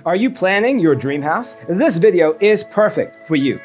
Are you planning your dream house? This video is perfect for you.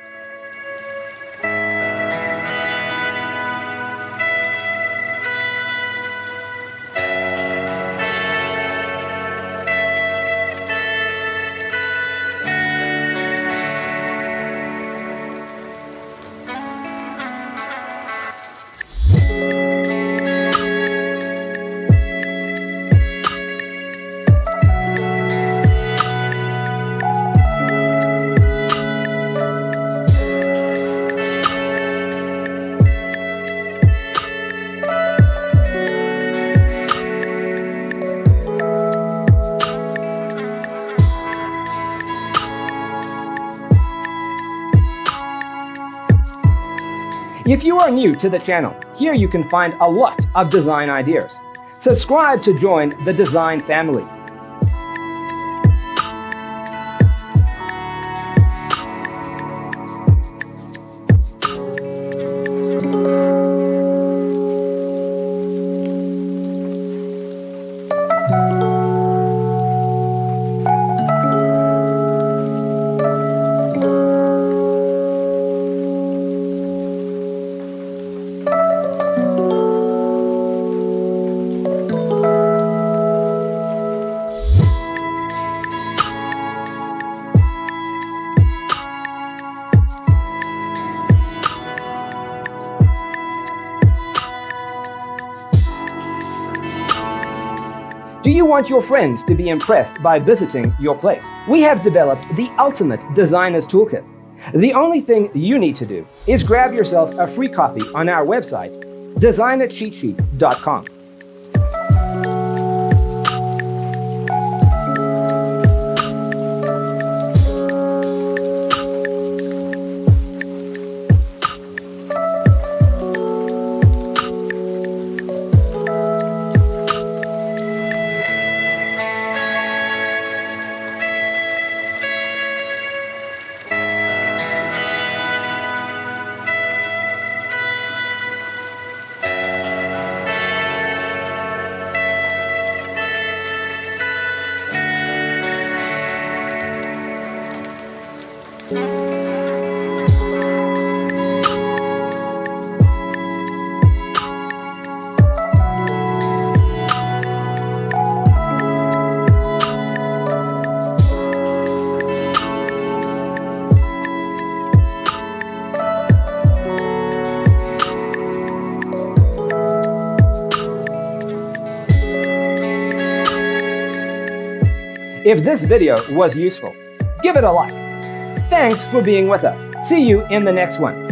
If you are new to the channel, here you can find a lot of design ideas. Subscribe to join the design family. Do you want your friends to be impressed by visiting your place? We have developed the ultimate designer's toolkit. The only thing you need to do is grab yourself a free copy on our website, designercheatsheet.com. If this video was useful, give it a like. Thanks for being with us. See you in the next one.